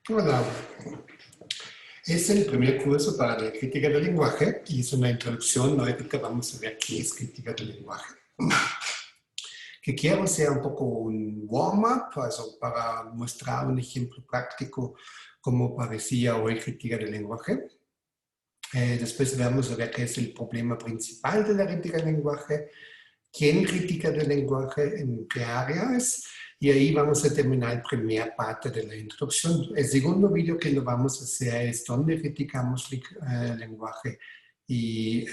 Hola, es el primer curso para la crítica del lenguaje y es una introducción. Ahorita vamos a ver qué es crítica del lenguaje. Que quiero sea un poco un warm-up, para mostrar un ejemplo práctico cómo parecía hoy crítica del lenguaje. Después vamos a ver qué es el problema principal de la crítica del lenguaje, quién critica del lenguaje, en qué áreas, y ahí vamos a terminar la primera parte de la introducción. El segundo vídeo que lo vamos a hacer es dónde criticamos el lenguaje y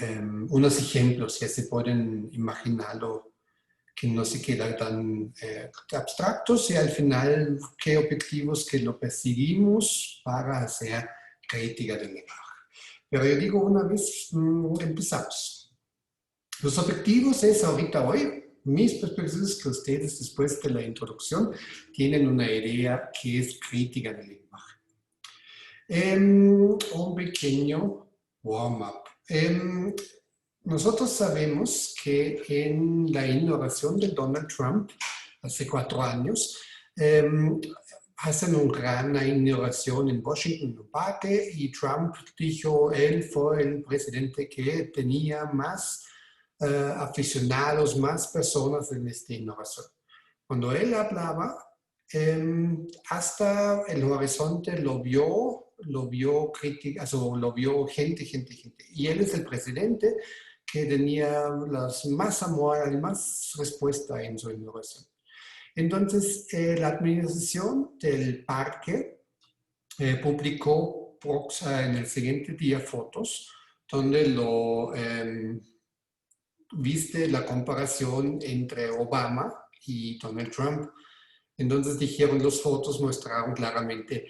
unos ejemplos, ya se pueden imaginarlo, que no se quedan tan abstractos, y al final qué objetivos que lo perseguimos para hacer crítica del lenguaje. Pero yo digo una vez, empezamos. Los objetivos es ahorita hoy, mis perspectivas, que ustedes después de la introducción tienen una idea que es crítica del lenguaje. Un pequeño warm-up. Nosotros sabemos que en la inauguración de Donald Trump, hace 4 años, hacen una gran inauguración en Washington, un parque, y Trump dijo, él fue el presidente que tenía más aficionados, más personas en esta inauguración. Cuando él hablaba, hasta el horizonte lo vio crítica, lo vio gente. Y él es el presidente que tenía más amor y más respuesta en su inauguración. Entonces, la administración del parque publicó en el siguiente día fotos donde lo viste la comparación entre Obama y Donald Trump. Entonces dijeron, las fotos mostraron claramente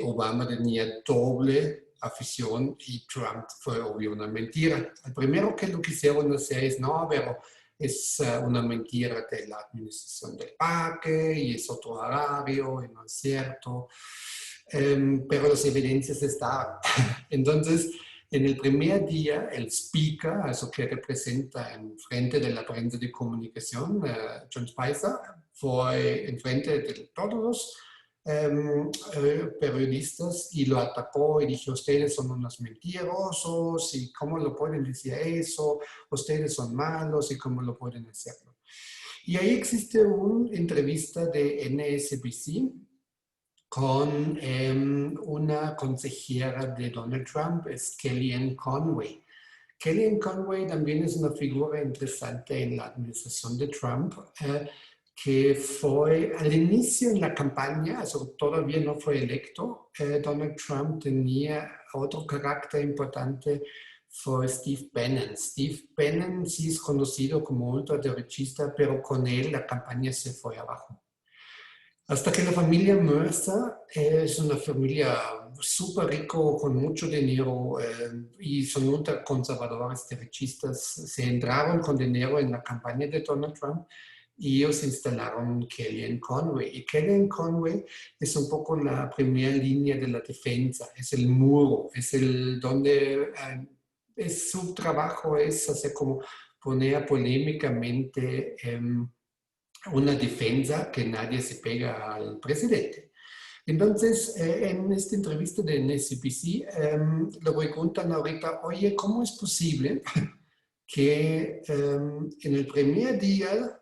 Obama tenía doble afición y Trump fue obvio una mentira. El primero que lo quisieron hacer es, no, pero es una mentira de la administración del parque y es otro horario y no es cierto. Pero las evidencias estaban. Entonces, en el primer día, el speaker, que representa en frente de la prensa de comunicación, John Spicer, fue en frente de todos los periodistas y lo atacó y dijo, ustedes son unos mentirosos y cómo lo pueden decir eso, ustedes son malos y cómo lo pueden hacerlo. Y ahí existe una entrevista de NSBC con una consejera de Donald Trump, es Kellyanne Conway. Kellyanne Conway también es una figura interesante en la administración de Trump, que fue al inicio en la campaña, todavía no fue electo, Donald Trump tenía otro carácter importante, fue Steve Bannon. Steve Bannon sí es conocido como ultraderechista, pero con él la campaña se fue abajo. Hasta que la familia Mercer es una familia súper rico, con mucho dinero, y son ultraconservadores derechistas, se entraron con dinero en la campaña de Donald Trump y ellos instalaron Kellyanne Conway. Y Kellyanne Conway es un poco la primera línea de la defensa, es el muro, es el donde su trabajo es hacer como poner polémicamente una defensa que nadie se pega al presidente. Entonces, en esta entrevista de NSBC, le preguntan ahorita, oye, ¿cómo es posible que en el primer día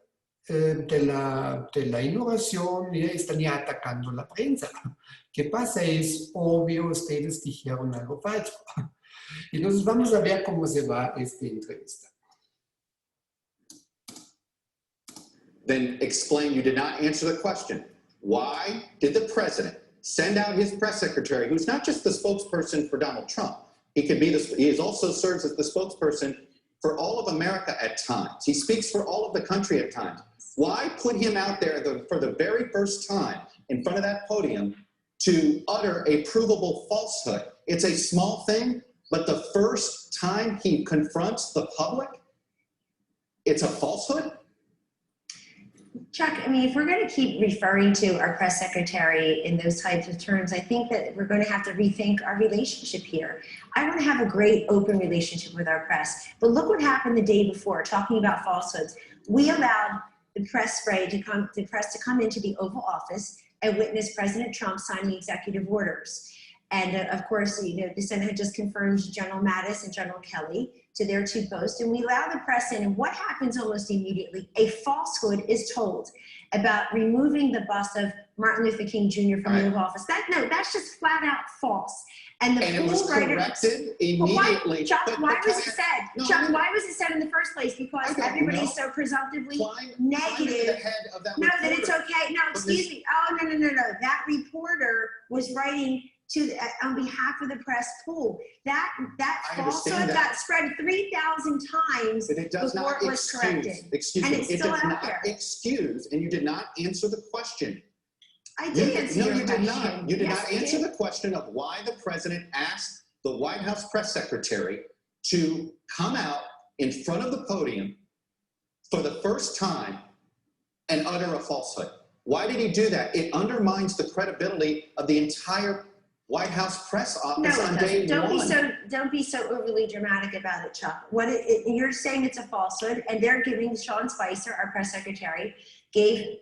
de la inauguración ya están ya atacando la prensa? ¿Qué pasa? Es obvio, ustedes dijeron algo falso. Entonces, vamos a ver cómo se va esta entrevista. Then explain you did not answer the question. Why did the president send out his press secretary, who's not just the spokesperson for Donald Trump, he also serves as the spokesperson for all of America at times. He speaks for all of the country at times. Why put him out there for the very first time in front of that podium to utter a provable falsehood? It's a small thing, but the first time he confronts the public, it's a falsehood? Chuck, I mean, if we're going to keep referring to our press secretary in those types of terms, I think that we're going to have to rethink our relationship here. I want to have a great open relationship with our press, but look what happened the day before, talking about falsehoods. We allowed the press spray to come into the Oval Office. and witnessed President Trump signing executive orders. And of course, you know, the Senate had just confirmed General Mattis and General Kelly to their 2 posts, and we allow the press in, and what happens almost immediately? A falsehood is told about removing the bust of Martin Luther King Jr. from the Oval Office. That's just flat out false. And it was corrected immediately. Chuck, why was it said? No, Chuck, why was it said in the first place? Because everybody's so presumptively negative. That it's okay. No, excuse me. Oh, no. That reporter was writing on behalf of the press pool. That falsehood got spread 3,000 times before it was corrected. Excuse me. It does not excuse, and you did not answer the question. I did answer your question. No, you did not. You did not answer the question of why the president asked the White House press secretary to come out in front of the podium for the first time and utter a falsehood. Why did he do that? It undermines the credibility of the entire White House press office on day one. Don't be so overly dramatic about it, Chuck. You're saying it's a falsehood, and they're giving Sean Spicer, our press secretary, gave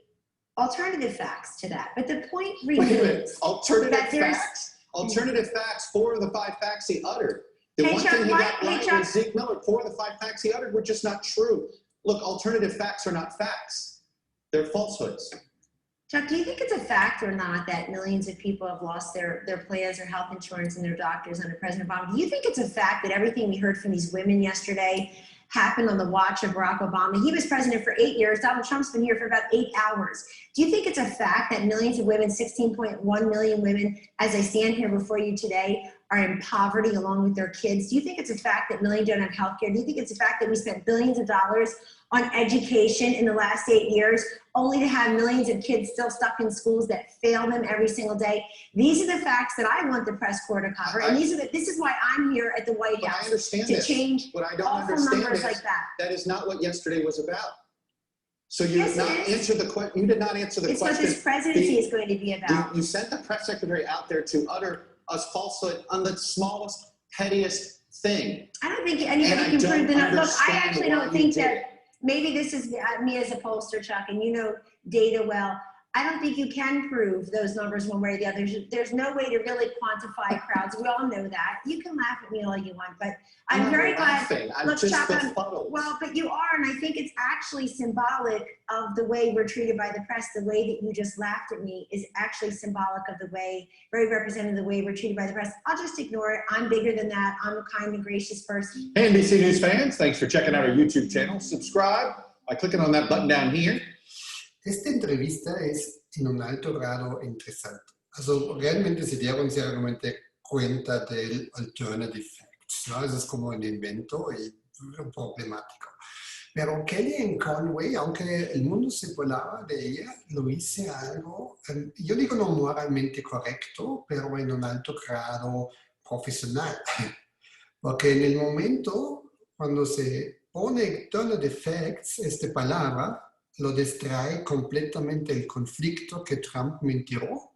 alternative facts to that. But the point remains alternative facts, 4 of the 5 facts he uttered. The one thing he got right was Zeke Miller. 4 of the 5 facts he uttered were just not true. Look, alternative facts are not facts. They're falsehoods. Chuck, do you think it's a fact or not that millions of people have lost their plans, their health insurance, and their doctors under President Obama? Do you think it's a fact that everything we heard from these women yesterday happened on the watch of Barack Obama? He was president for 8 years. Donald Trump's been here for about 8 hours. Do you think it's a fact that millions of women, 16.1 million women, as I stand here before you today, are in poverty along with their kids? Do you think it's a fact that millions don't have health care? Do you think it's a fact that we spent billions of dollars on education in the last 8 years, only to have millions of kids still stuck in schools that fail them every single day? These are the facts that I want the press corps to cover, and this is why I'm here at the White House to change awful numbers like that. That is not what yesterday was about. So you did not answer the question. You did not answer the question. It's what this presidency is going to be about. You sent the press secretary out there to utter a falsehood on the smallest, pettiest thing. I don't think anybody can prove that. Look, I actually don't think that. Maybe this is me as a pollster, Chuck, and you know data well. I don't think you can prove those numbers one way or the other. There's no way to really quantify crowds. We all know that. You can laugh at me all you want, but I'm very glad. Look, Chuck, but you are, and I think it's actually symbolic of the way we're treated by the press. The way that you just laughed at me is actually symbolic of the way, very representative of the way we're treated by the press. I'll just ignore it. I'm bigger than that. I'm a kind and gracious person. Hey, NBC News fans, thanks for checking out our YouTube channel. Subscribe by clicking on that button down here. Esta entrevista es en un alto grado interesante. Also realmente se dieron seriamente cuenta del alternative facts, ¿no? Eso es como un invento y problemático. Pero Kellyanne Conway, aunque el mundo se volaba de ella, lo hice algo, yo digo no moralmente correcto, pero en un alto grado profesional. Porque en el momento, cuando se pone alternative facts, esta palabra, lo distrae completamente el conflicto que Trump mintió.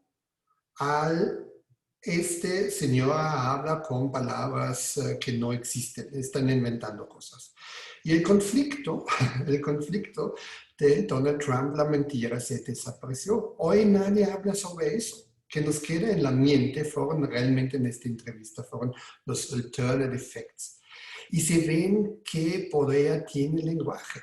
Este señora habla con palabras que no existen, están inventando cosas. Y el conflicto de Donald Trump, la mentira se desapareció. Hoy nadie habla sobre eso. Que nos queda en la mente fueron realmente en esta entrevista, fueron los alternative facts. Y se ven qué poder tiene el lenguaje.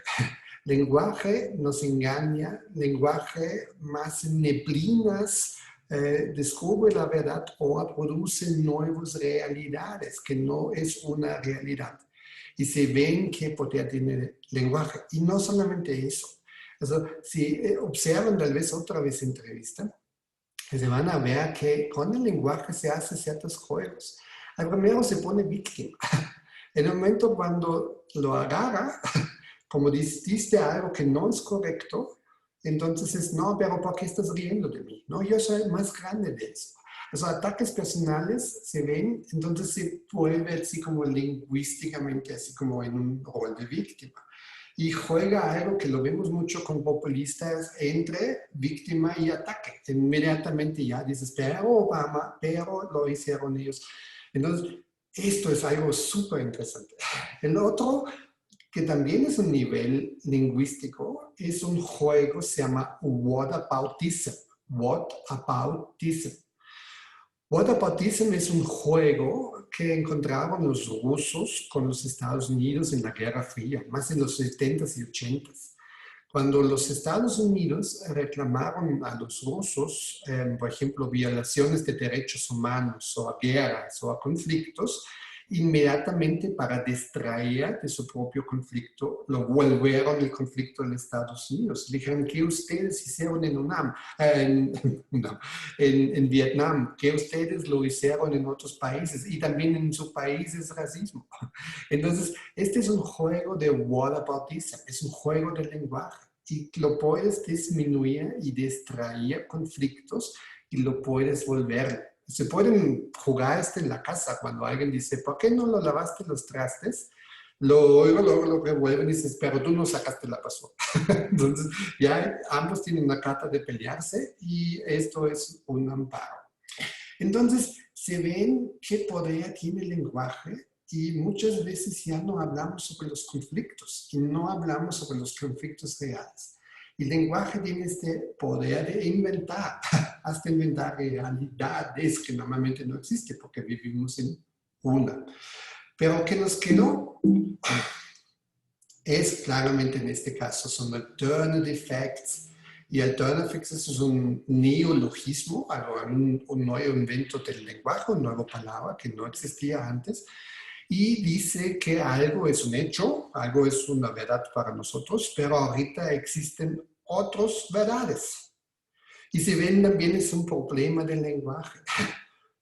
Lenguaje nos engaña, lenguaje más neblinas, descubre la verdad o produce nuevas realidades, que no es una realidad. Y se ven qué poder tiene el lenguaje. Y no solamente eso. Si observan tal vez otra vez entrevista, se van a ver que con el lenguaje se hacen ciertos juegos. Al primero se pone víctima. En el momento cuando lo agarra, como dijiste algo que no es correcto, entonces es, no, pero ¿por qué estás riendo de mí? No, yo soy más grande de eso. Los ataques personales se ven, entonces se vuelve así como lingüísticamente, así como en un rol de víctima. Y juega algo que lo vemos mucho con populistas entre víctima y ataque. Inmediatamente ya dices, pero Obama, pero lo hicieron ellos. Entonces, esto es algo súper interesante. El otro, que también es un nivel lingüístico, es un juego, se llama whataboutism. whataboutism. Whataboutism es un juego que encontraron los rusos con los Estados Unidos en la Guerra Fría, más en los 70s y 80s. Cuando los Estados Unidos reclamaron a los rusos, por ejemplo, violaciones de derechos humanos o a guerras o a conflictos, inmediatamente para distraer de su propio conflicto, lo volvieron el conflicto en Estados Unidos. Dijeron, ¿qué ustedes hicieron en Vietnam? ¿Qué ustedes lo hicieron en otros países? Y también en su país es racismo. Entonces, este es un juego de whataboutism, es un juego de lenguaje. Y lo puedes disminuir y distraer conflictos y lo puedes volver. Se pueden jugar en la casa cuando alguien dice, ¿por qué no lo lavaste los trastes? Luego lo revuelven y dices, pero tú no sacaste la basura. Entonces, ya ambos tienen una carta de pelearse y esto es un amparo. Entonces, se ven qué poder tiene el lenguaje y muchas veces ya no hablamos sobre los conflictos y no hablamos sobre los conflictos reales. El lenguaje tiene este poder de inventar, hasta inventar realidades que normalmente no existen porque vivimos en una. Pero que nos quedó es claramente en este caso son alternative facts. Y alternative facts es un neologismo, un nuevo invento del lenguaje, una nueva palabra que no existía antes. Y dice que algo es un hecho, algo es una verdad para nosotros, pero ahorita existen otras verdades. Y si ven, también es un problema del lenguaje,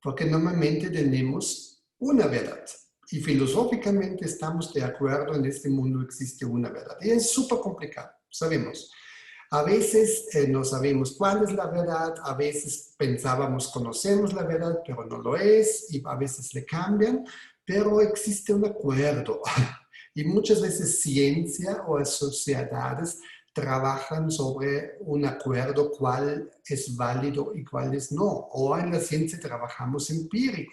porque normalmente tenemos una verdad. Y filosóficamente estamos de acuerdo, en este mundo existe una verdad. Y es súper complicado, sabemos. A veces no sabemos cuál es la verdad, a veces pensábamos conocemos la verdad, pero no lo es, y a veces le cambian, pero existe un acuerdo. Y muchas veces ciencia o sociedades trabajan sobre un acuerdo cuál es válido y cuál es no. O en la ciencia trabajamos empírico.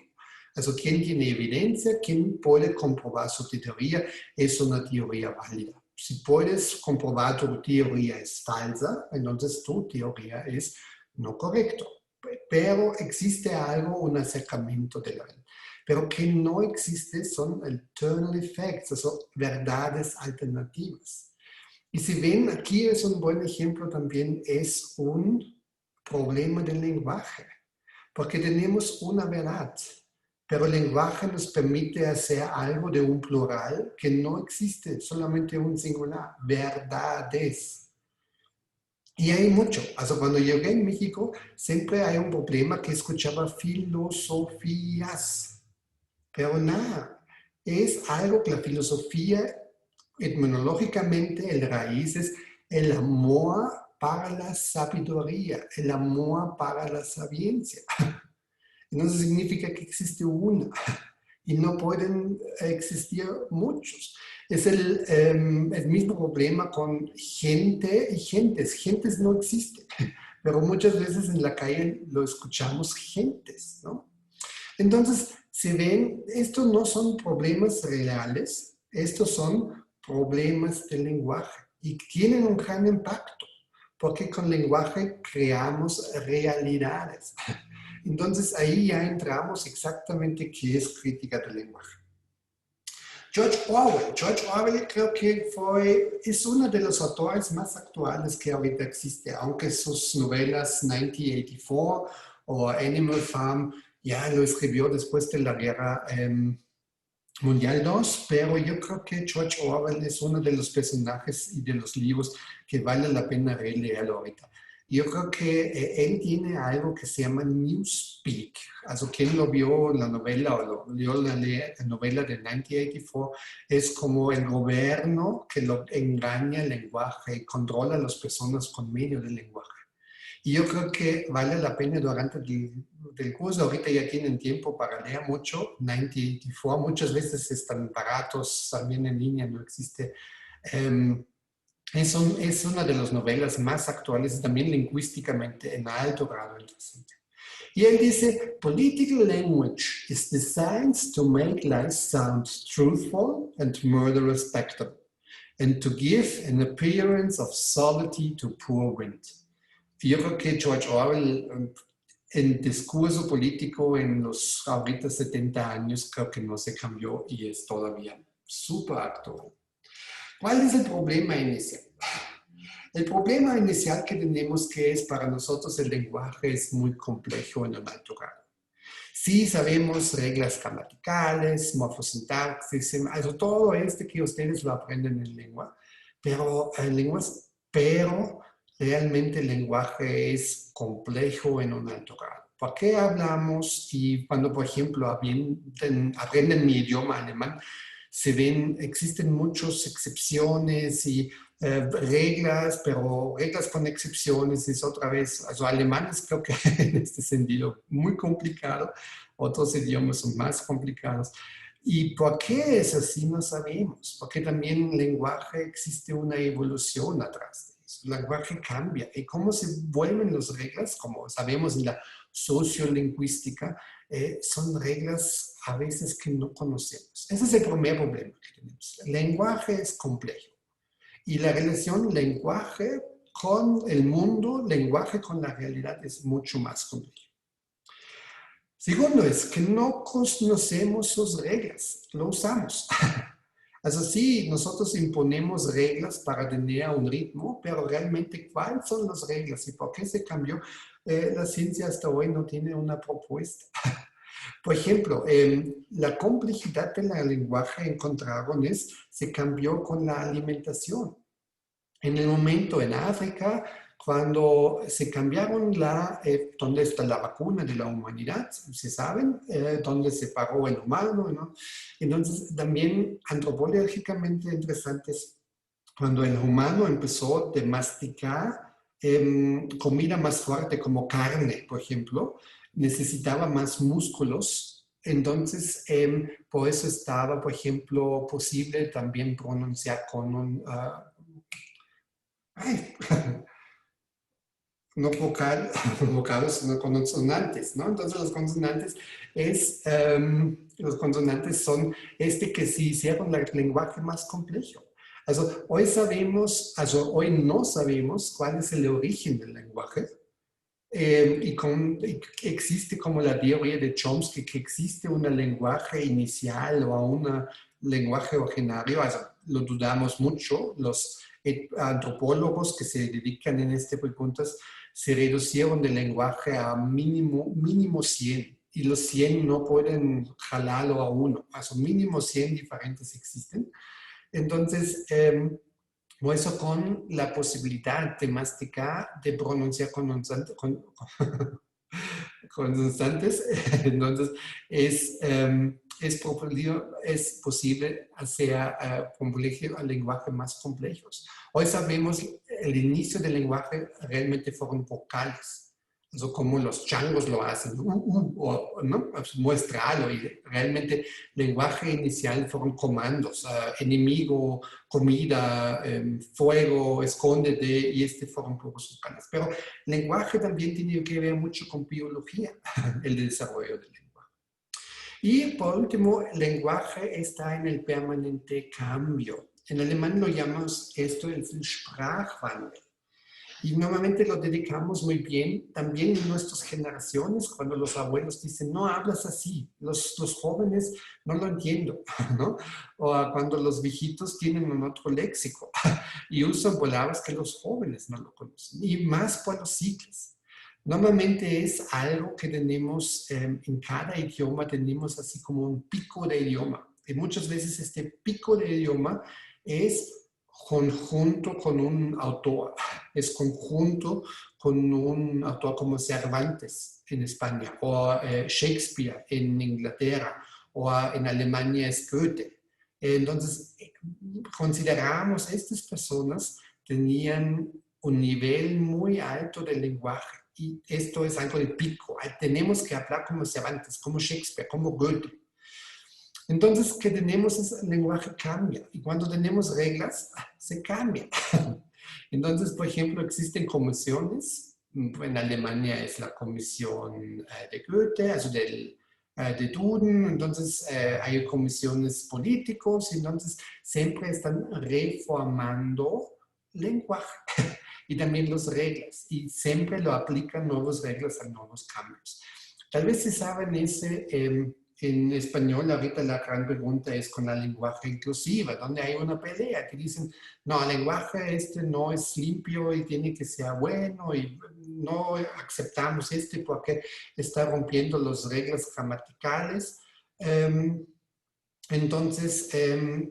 Also, ¿quién tiene evidencia? ¿Quién puede comprobar su teoría? Es una teoría válida. Si puedes comprobar tu teoría es falsa, entonces tu teoría es no correcto. Pero existe algo, un acercamiento de la verdad. Pero que no existe son alternative facts, o verdades alternativas. Y si ven, aquí es un buen ejemplo también, es un problema del lenguaje, porque tenemos una verdad, pero el lenguaje nos permite hacer algo de un plural que no existe, solamente un singular, verdades. Y hay mucho. Also, cuando llegué en México, siempre hay un problema que escuchaba filosofías, pero nada, es algo que la filosofía, etimológicamente, el raíz es el amor para la sabiduría, el amor para la sapiencia. Entonces significa que existe una y no pueden existir muchos. Es el mismo problema con gente y gentes. Gentes no existen, pero muchas veces en la calle lo escuchamos gentes, ¿no? Entonces, se ven, estos no son problemas reales, estos son problemas del lenguaje y tienen un gran impacto, porque con lenguaje creamos realidades. Entonces, ahí ya entramos exactamente qué es crítica del lenguaje. George Orwell creo que es uno de los autores más actuales que ahorita existe, aunque sus novelas 1984 o Animal Farm ya lo escribió después de la Guerra Mundial II, pero yo creo que George Orwell es uno de los personajes y de los libros que vale la pena releerlo ahorita. Yo creo que él tiene algo que se llama Newspeak. Also, quien lo vio la novela o lo vio la novela de 1984, es como el gobierno que lo engaña el lenguaje y controla a las personas con medio del lenguaje. Y yo creo que vale la pena durante el curso, ahorita ya tienen tiempo para leer mucho, 1984, muchas veces están baratos, también en línea no existe. Es una de las novelas más actuales, también lingüísticamente en alto grado interesante. Y él dice, political language is designed to make life sound truthful and murder respectable, and to give an appearance of solidity to poor wind. Yo creo que George Orwell, en discurso político en los ahorita 70 años, creo que no se cambió y es todavía súper actual. ¿Cuál es el problema inicial? El problema inicial que tenemos que es para nosotros el lenguaje es muy complejo en un alto grado. Sí sabemos reglas gramaticales, morfosintaxis, also todo que ustedes lo aprenden en lengua, pero, pero realmente el lenguaje es complejo en un alto grado. ¿Por qué hablamos y cuando, por ejemplo, aprenden mi idioma alemán, existen muchas excepciones y reglas, pero reglas con excepciones es otra vez, alemán es creo que en este sentido muy complicado, otros idiomas son más complicados. ¿Y por qué es así? No sabemos, porque también en el lenguaje existe una evolución atrás de eso. El lenguaje cambia. ¿Y cómo se vuelven las reglas? Como sabemos en la sociolingüística, son reglas a veces que no conocemos. Ese es el primer problema que tenemos. El lenguaje es complejo. Y la relación lenguaje con el mundo, lenguaje con la realidad es mucho más compleja. Segundo es que no conocemos sus reglas, lo usamos. Así, nosotros imponemos reglas para tener un ritmo, pero realmente cuáles son las reglas y por qué se cambió, la ciencia hasta hoy no tiene una propuesta. Por ejemplo, la complejidad del lenguaje encontraron se cambió con la alimentación. En el momento en África, cuando se cambiaron dónde está la vacuna de la humanidad, se saben, dónde se paró el humano, ¿no? Entonces, también antropológicamente interesantes, cuando el humano empezó a masticar comida más fuerte como carne, por ejemplo, necesitaba más músculos. Entonces, por eso estaba, por ejemplo, posible también pronunciar con un... no vocales, sino consonantes, ¿no? Entonces los consonantes son que se hicieron el lenguaje más complejo. Hoy no sabemos cuál es el origen del lenguaje. Existe como la teoría de Chomsky que existe un lenguaje inicial o un lenguaje originario, lo dudamos mucho. Los antropólogos que se dedican en este preguntas se reducieron del lenguaje a mínimo 100 y los 100 no pueden jalarlo a uno, mínimo 100 diferentes existen. Entonces, por eso con la posibilidad de masticar, de pronunciar consonantes, entonces es posible hacer lenguajes más complejos. Hoy sabemos el inicio del lenguaje realmente fueron vocales. Como los changos lo hacen, ¿no? Muestralo, y realmente lenguaje inicial fueron comandos, enemigo, comida, fuego, escóndete, y fueron pocos vocales. Pero lenguaje también tiene que ver mucho con biología, el desarrollo del lenguaje. Y por último, el lenguaje está en el permanente cambio. En alemán lo llamamos el Sprachwandel. Y normalmente lo dedicamos muy bien también en nuestras generaciones, cuando los abuelos dicen, no hablas así, los jóvenes no lo entiendo, ¿no? O cuando los viejitos tienen un otro léxico y usan palabras que los jóvenes no lo conocen, y más por los ciclos. Normalmente es algo que tenemos en cada idioma, tenemos así como un pico de idioma. Y muchas veces este pico de idioma es conjunto con un autor, es conjunto con un autor como Cervantes en España, o Shakespeare en Inglaterra, o en Alemania es Goethe. Entonces, consideramos estas personas tenían un nivel muy alto del lenguaje, y esto es algo de pico. Tenemos que hablar como Cervantes, como Shakespeare, como Goethe. Entonces, ¿qué tenemos? El lenguaje cambia, y cuando tenemos reglas, se cambia. Entonces, por ejemplo, existen comisiones. En Alemania es la comisión de Goethe, de Duden. Entonces, hay comisiones políticos, entonces siempre están reformando lenguaje. y también las reglas, y siempre lo aplican nuevas reglas a nuevos cambios. Tal vez se saben ese, en español ahorita la gran pregunta es con la lenguaje inclusiva, donde hay una pelea que dicen, no, el lenguaje este no es limpio y tiene que ser bueno y no aceptamos este porque está rompiendo las reglas gramaticales. Entonces,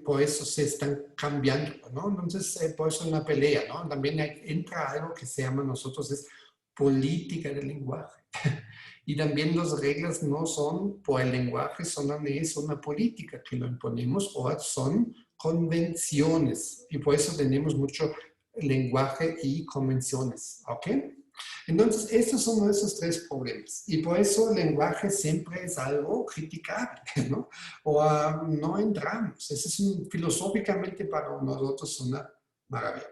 por eso se están cambiando, ¿no? Entonces, por eso una pelea, ¿no? También entra algo que se llama nosotros es política del lenguaje. Y también las reglas no son por el lenguaje, es una política que lo imponemos o son convenciones. Y por eso tenemos mucho lenguaje y convenciones, ¿ok? Entonces, estos son nuestros tres problemas. Y por eso el lenguaje siempre es algo criticable, ¿no? O no entramos. Eso es filosóficamente para nosotros una maravilla.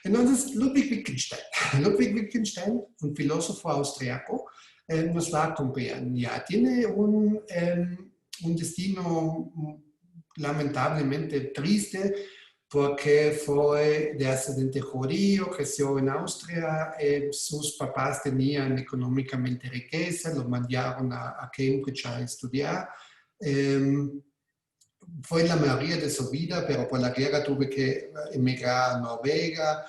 Entonces, Ludwig Wittgenstein. Ludwig Wittgenstein, un filósofo austriaco, nos va a acompañar. Tiene un destino lamentablemente triste, porque fue de ascendente judío, creció en Austria, sus papás tenían económicamente riqueza, lo mandaron a Cambridge a estudiar. Fue la mayoría de su vida, pero por la guerra tuve que emigrar a Noruega.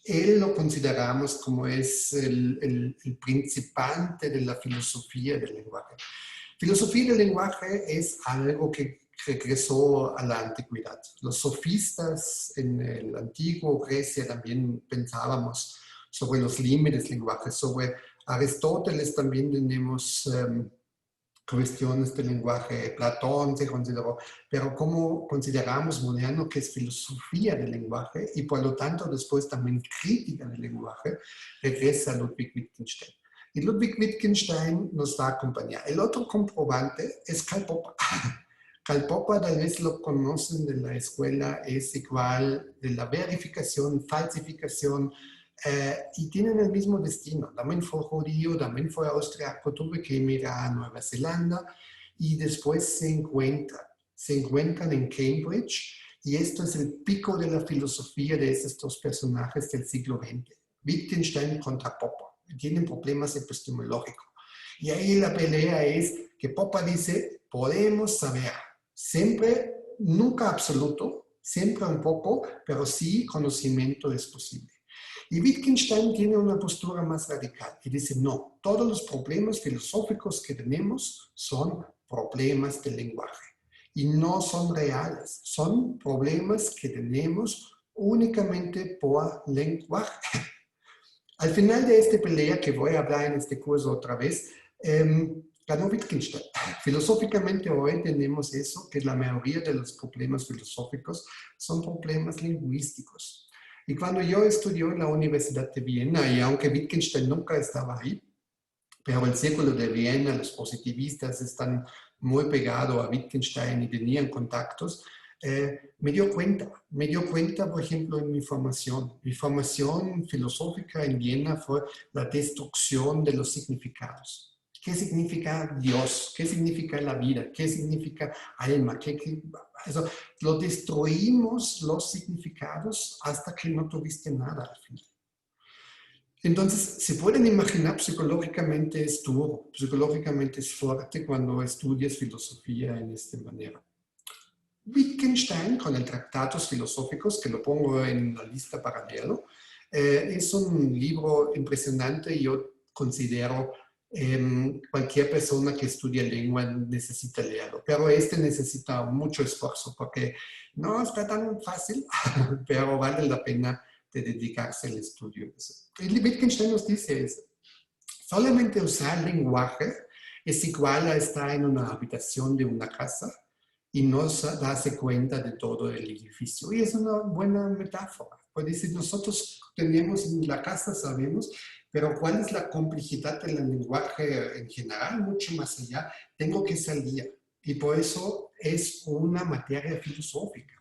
Él lo consideramos como es el principante de la filosofía del lenguaje. Filosofía del lenguaje es algo que regresó a la antigüedad. Los sofistas en el antiguo Grecia también pensábamos sobre los límites del lenguaje. Sobre Aristóteles también tenemos cuestiones del lenguaje. Platón se consideró, pero como consideramos moderno que es filosofía del lenguaje y por lo tanto después también crítica del lenguaje, regresa Ludwig Wittgenstein. Y Ludwig Wittgenstein nos va a acompañar. El otro comprobante es Karl Popper. Karl Popper, tal vez lo conocen de la escuela, es igual de la verificación, falsificación, y tienen el mismo destino. También fue judío, también fue austriaco, tuve que emigrar a Nueva Zelanda y después se encuentran en Cambridge, y esto es el pico de la filosofía de estos dos personajes del siglo XX. Wittgenstein contra Popper. Tienen problemas epistemológicos. Y ahí la pelea es que Popper dice, podemos saber, siempre, nunca absoluto, siempre un poco, pero sí conocimiento es posible. Y Wittgenstein tiene una postura más radical y dice, no, todos los problemas filosóficos que tenemos son problemas del lenguaje y no son reales, son problemas que tenemos únicamente por lenguaje. Al final de esta pelea, que voy a hablar en este curso otra vez, ganó Wittgenstein. Filosóficamente hoy tenemos eso, que la mayoría de los problemas filosóficos son problemas lingüísticos. Y cuando yo estudié en la Universidad de Viena, y aunque Wittgenstein nunca estaba ahí, pero el círculo de Viena, los positivistas están muy pegados a Wittgenstein y tenían contactos, me dio cuenta, por ejemplo, en mi formación. Mi formación filosófica en Viena fue la destrucción de los significados. ¿Qué significa Dios? ¿Qué significa la vida? ¿Qué significa alma? Lo destruimos los significados hasta que no tuviste nada al final. Entonces, se pueden imaginar, psicológicamente es duro, psicológicamente es fuerte cuando estudias filosofía en esta manera. Wittgenstein, con el Tratados Filosóficos, que lo pongo en la lista paralelo, es un libro impresionante y yo considero cualquier persona que estudia lengua necesita leerlo, pero este necesita mucho esfuerzo porque no está tan fácil, pero vale la pena de dedicarse al estudio. Y Wittgenstein nos dice eso. Solamente usar lenguaje es igual a estar en una habitación de una casa y no darse cuenta de todo el edificio. Y es una buena metáfora. Pues decir, nosotros tenemos en la casa, sabemos, pero ¿cuál es la complejidad del lenguaje en general? Mucho más allá. Tengo que salir. Y por eso es una materia filosófica.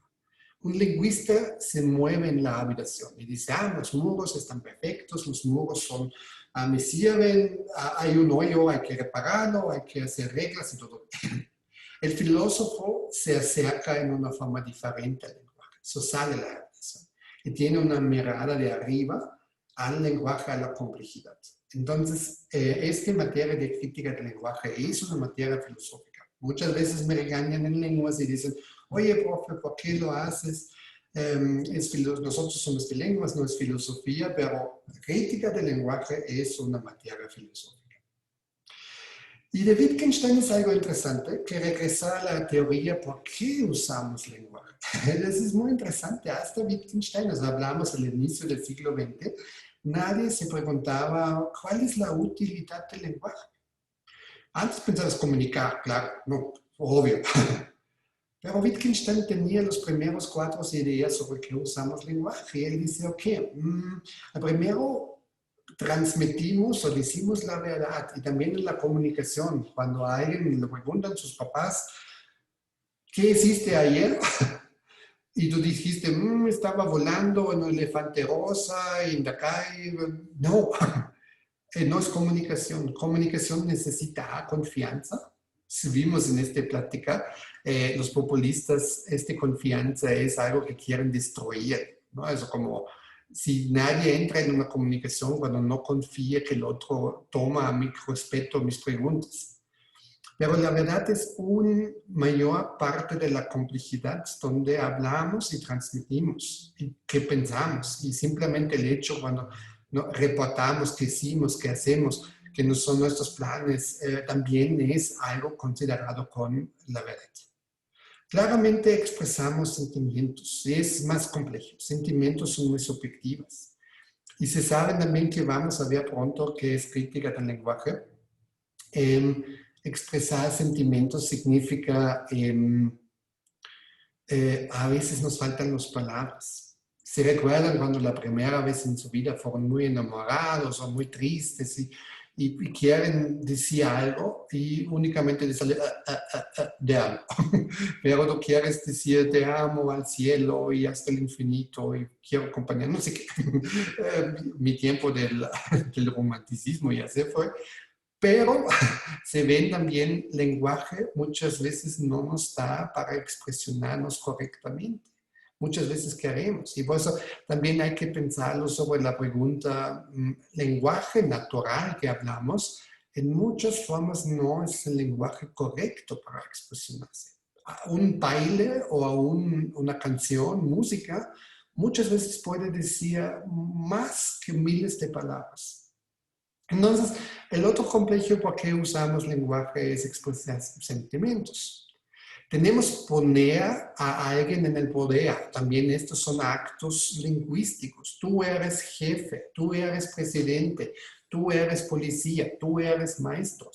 Un lingüista se mueve en la habitación y dice, los muros están perfectos, los muros son, me sirven, hay un hoyo, hay que repararlo, hay que hacer reglas y todo. El filósofo se acerca en una forma diferente al lenguaje, eso sale de la habitación. y tiene una mirada de arriba al lenguaje, a la complejidad. Entonces, esta materia de crítica del lenguaje es una materia filosófica. Muchas veces me regañan en lenguas y dicen, oye, profe, ¿por qué lo haces? Nosotros somos de lenguas, no es filosofía, pero crítica del lenguaje es una materia filosófica. Y de Wittgenstein es algo interesante, que regresa a la teoría por qué usamos lenguaje. Eso es muy interesante. Hasta Wittgenstein, nos hablamos al inicio del siglo XX, nadie se preguntaba cuál es la utilidad del lenguaje. Antes pensabas comunicar, claro, no, obvio. Pero Wittgenstein tenía los primeros 4 ideas sobre qué usamos lenguaje. Y él dice, ok, primero transmitimos o decimos la verdad, y también en la comunicación, cuando a alguien le preguntan sus papás, ¿qué hiciste ayer? Y tú dijiste, estaba volando en un elefante rosa en la calle. No, no es comunicación. Comunicación necesita confianza. Si vimos en esta plática, los populistas, esta confianza es algo que quieren destruir, ¿no? Es como si nadie entra en una comunicación cuando no confía que el otro toma a mi respeto mis preguntas. Pero la verdad es una mayor parte de la complejidad donde hablamos y transmitimos y qué pensamos. Y simplemente el hecho cuando ¿no? reportamos qué hicimos, qué hacemos, que no son nuestros planes, también es algo considerado con la verdad. Claramente expresamos sentimientos, es más complejo. Sentimientos son muy subjetivos. Y se sabe también que vamos a ver pronto que es crítica del lenguaje. Expresar sentimientos significa, a veces nos faltan las palabras. ¿Se recuerdan cuando la primera vez en su vida fueron muy enamorados o muy tristes y quieren decir algo y únicamente les sale te amo? Pero tú quieres decir te amo al cielo y hasta el infinito y quiero acompañar, no sé qué. Mi tiempo del romanticismo ya se fue. Pero se ven también lenguaje, muchas veces no nos da para expresionarnos correctamente. Muchas veces queremos. Y por eso también hay que pensarlo sobre la pregunta, lenguaje natural que hablamos, en muchas formas no es el lenguaje correcto para expresionarse. Un baile o una canción, música, muchas veces puede decir más que miles de palabras. Entonces, el otro complejo por qué usamos lenguaje es expresar sentimientos. Tenemos poner a alguien en el poder. También estos son actos lingüísticos. Tú eres jefe, tú eres presidente, tú eres policía, tú eres maestro.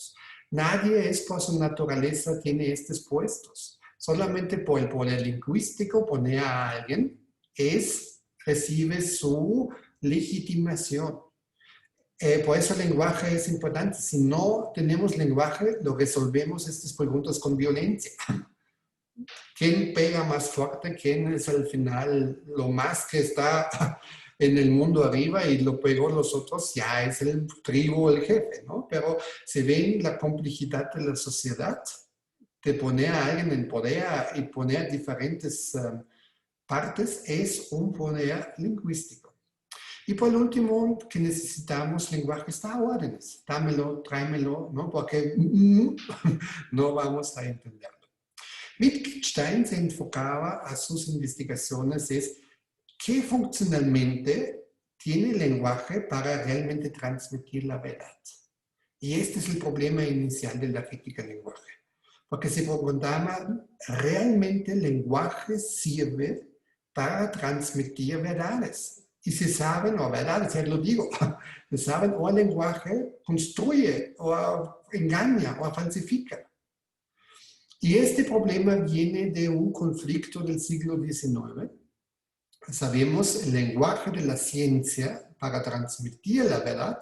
Nadie es por su naturaleza tiene estos puestos. Solamente por el poder lingüístico poner a alguien recibe su legitimación. Por eso el lenguaje es importante. Si no tenemos lenguaje, lo resolvemos estas preguntas con violencia. ¿Quién pega más fuerte? ¿Quién es al final lo más que está en el mundo arriba y lo pegó los otros? Ya es el tribu, el jefe, ¿no? Pero se ve la complejidad de la sociedad, de poner a alguien en poder y poner diferentes partes, es un poder lingüístico. Y por último, que necesitamos lenguaje, está a órdenes. Dámelo, tráemelo, ¿no? Porque no vamos a entenderlo. Wittgenstein se enfocaba a sus investigaciones es qué funcionalmente tiene el lenguaje para realmente transmitir la verdad. Y este es el problema inicial de la crítica del lenguaje. Porque se preguntaba, ¿realmente el lenguaje sirve para transmitir verdades? Y se saben, o verdades, ya lo digo, se saben o el lenguaje construye, o engaña, o falsifica. Y este problema viene de un conflicto del siglo XIX. Sabemos, el lenguaje de la ciencia para transmitir la verdad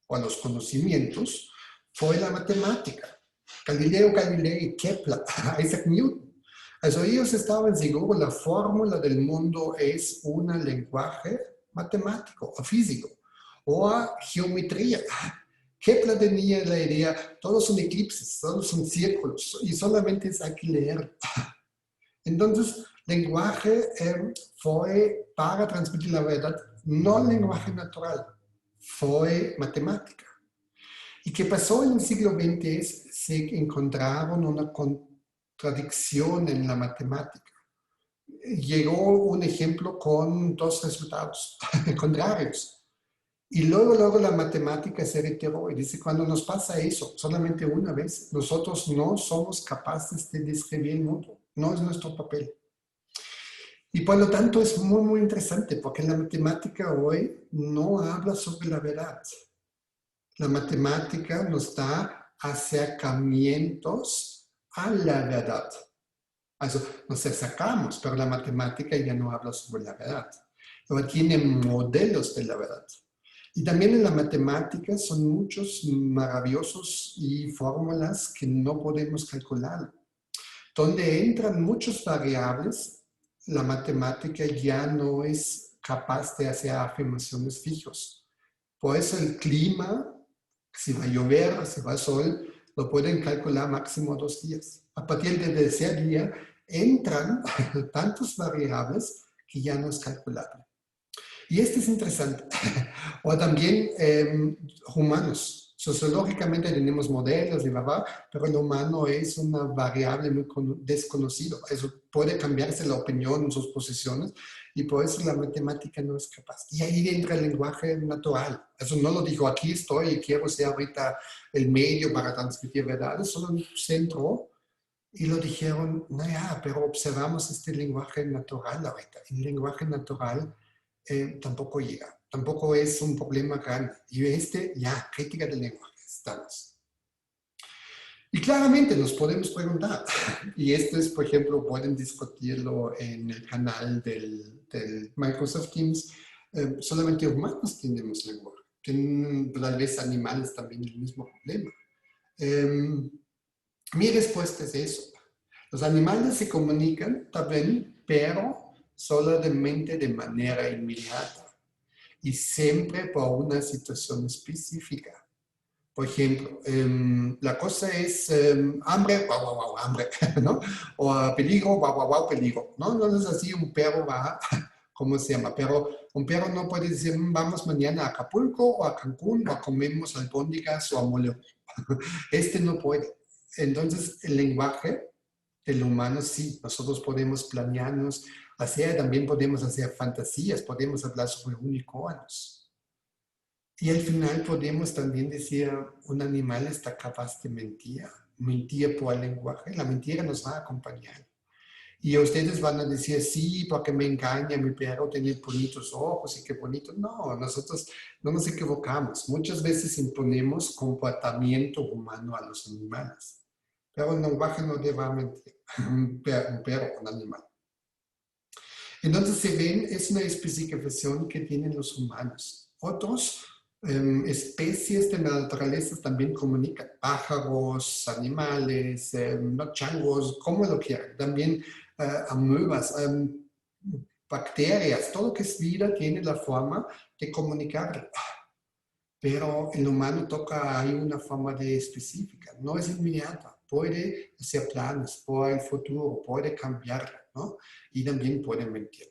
o los conocimientos fue la matemática. Galileo Galilei, Kepler, Isaac Newton. Also ellos estaban seguros la fórmula del mundo es un lenguaje matemático o físico o geometría. Kepler tenía la idea, todos son eclipses, todos son círculos y solamente hay que leer. Entonces, Lenguaje fue para transmitir la verdad, no lenguaje natural, fue matemática. ¿Y qué pasó en el siglo XX? Se encontraron una contradicción en la matemática. Llegó un ejemplo con dos resultados contrarios. Y luego la matemática se reiteró y dice, cuando nos pasa eso, solamente una vez, nosotros no somos capaces de describir el mundo. No es nuestro papel. Y por lo tanto es muy interesante porque la matemática hoy no habla sobre la verdad. La matemática nos da acercamientos a la verdad. Nos acercamos, pero la matemática ya no habla sobre la verdad. Ahora tiene modelos de la verdad. Y también en la matemática son muchos maravillosos y fórmulas que no podemos calcular. Donde entran muchas variables, la matemática ya no es capaz de hacer afirmaciones fijas. Por eso el clima, si va a llover, si va a sol, lo pueden calcular máximo 2 días. A partir del tercer día entran tantas variables que ya no es calculable. Y esto es interesante. O también humanos. Sociológicamente tenemos modelos y pero el humano es una variable muy desconocida. Eso puede cambiarse la opinión en sus posiciones y por eso la matemática no es capaz. Y ahí entra el lenguaje natural. Eso no lo digo, aquí estoy y quiero ser ahorita el medio para transmitir verdades, solo se entró y lo dijeron, no ya, pero observamos este lenguaje natural ahorita. El lenguaje natural tampoco llega, tampoco es un problema grande. Y crítica del lenguaje, estamos. Y claramente nos podemos preguntar, y esto es, por ejemplo, pueden discutirlo en el canal del Microsoft Teams, solamente humanos tenemos lenguaje, tal vez animales también el mismo problema. Mi respuesta es eso. Los animales se comunican también, pero solamente de manera inmediata y siempre por una situación específica. Por ejemplo, la cosa es hambre, guau, guau, guau, hambre, ¿no? O peligro, guau, guau, guau, peligro, ¿no? Entonces así un perro va, ¿cómo se llama? Pero un perro no puede decir, vamos mañana a Acapulco o a Cancún o comemos albóndigas o a mole. Este no puede. Entonces el lenguaje del humano sí, nosotros podemos planearnos, también podemos hacer fantasías, podemos hablar sobre unicornios. Y al final podemos también decir, un animal está capaz de mentir por el lenguaje, la mentira nos va a acompañar. Y ustedes van a decir, sí, porque me engaña, mi perro tiene bonitos ojos y qué bonito. No, nosotros no nos equivocamos. Muchas veces imponemos comportamiento humano a los animales. Pero el lenguaje no te va a mentir, un perro, un animal. Entonces, se ven, es una especificación que tienen los humanos. Otros especies de la naturaleza también comunican. Pájaros, animales, no changos, como lo quieran. También amebas, bacterias, todo lo que es vida tiene la forma de comunicar. Pero el humano toca ahí una forma de específica, no es inmediata. Puede hacer planes por el futuro, puede cambiarla, ¿no? Y también puede mentir.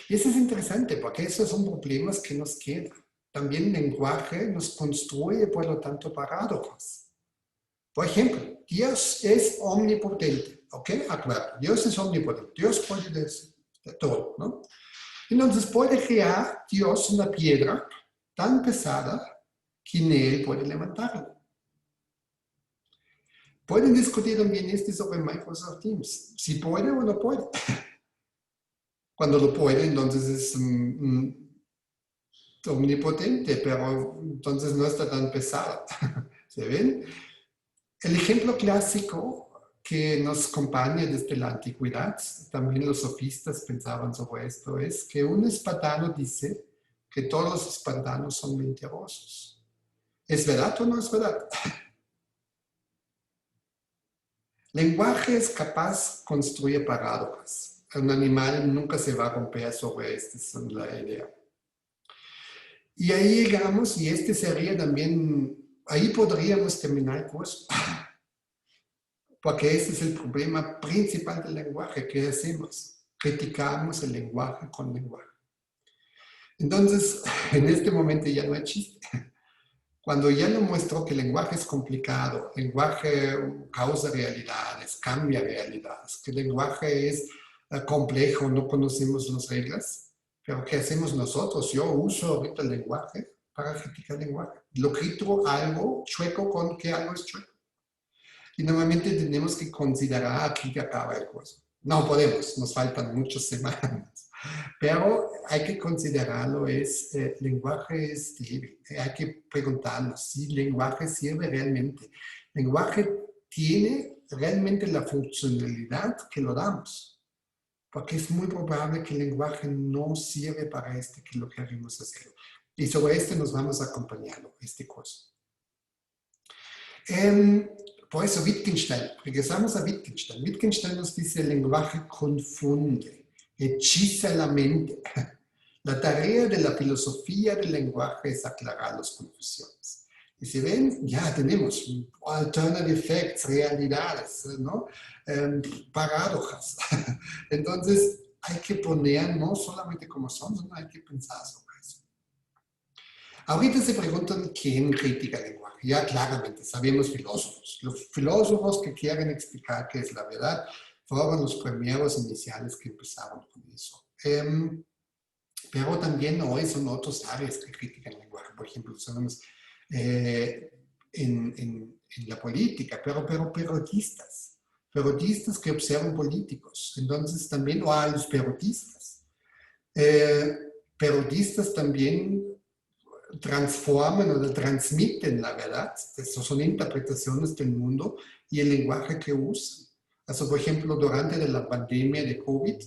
Y eso es interesante porque esos son problemas que nos quedan. También el lenguaje nos construye, por lo tanto, parádojas. Por ejemplo, Dios es omnipotente, ¿ok? Acuerdo, Dios es omnipotente, Dios puede decir todo, ¿no? Entonces puede crear Dios una piedra tan pesada que ni él puede levantarla. Pueden discutir también sobre Microsoft Teams, si puede o no puede. Cuando lo puede, entonces es omnipotente, pero entonces no está tan pesado. ¿Se ven? El ejemplo clásico que nos acompaña desde la antigüedad, también los sofistas pensaban sobre esto, es que un espartano dice que todos los espartanos son mentirosos. ¿Es verdad o no es verdad? Lenguaje es capaz de construir paradojas. Un animal nunca se va a romper sobre esta es la idea. Y ahí llegamos, y este sería también, ahí podríamos terminar el curso. Porque ese es el problema principal del lenguaje. ¿Qué hacemos? criticamos el lenguaje con lenguaje. Entonces, en este momento ya no hay chiste. Cuando ya nos muestro que el lenguaje es complicado, el lenguaje causa realidades, cambia realidades, que el lenguaje es complejo, no conocemos las reglas, pero ¿qué hacemos nosotros? Yo uso ahorita el lenguaje para criticar el lenguaje. Lo critico algo chueco con que algo es chueco. Y normalmente tenemos que considerar aquí que acaba el curso. No podemos, nos faltan muchas semanas. Pero hay que considerarlo, el lenguaje es débil. Hay que preguntarnos si el lenguaje sirve realmente. El lenguaje tiene realmente la funcionalidad que lo damos. Porque es muy probable que el lenguaje no sirve para que lo queremos hacer. Y sobre nos vamos a acompañarlo, este curso. Por eso Wittgenstein, regresamos a Wittgenstein. Wittgenstein nos dice: el lenguaje confunde, hechiza la mente. La tarea de la filosofía del lenguaje es aclarar las confusiones. Y si ven, ya tenemos alternative facts, realidades, ¿no? Paradojas. Entonces, hay que poner no solamente como son, sino hay que pensar sobre eso. Ahorita se preguntan quién critica el lenguaje. Ya claramente sabemos filósofos. Los filósofos que quieren explicar qué es la verdad fueron los primeros iniciales que empezaron con eso. Pero también hoy son otras áreas que critican el lenguaje. Por ejemplo, sabemos en la política, pero periodistas. Periodistas que observan políticos. Entonces también, o a los periodistas. Periodistas también transforman o transmiten la verdad. Eso son interpretaciones del mundo y el lenguaje que usan. Also, por ejemplo, durante la pandemia de COVID,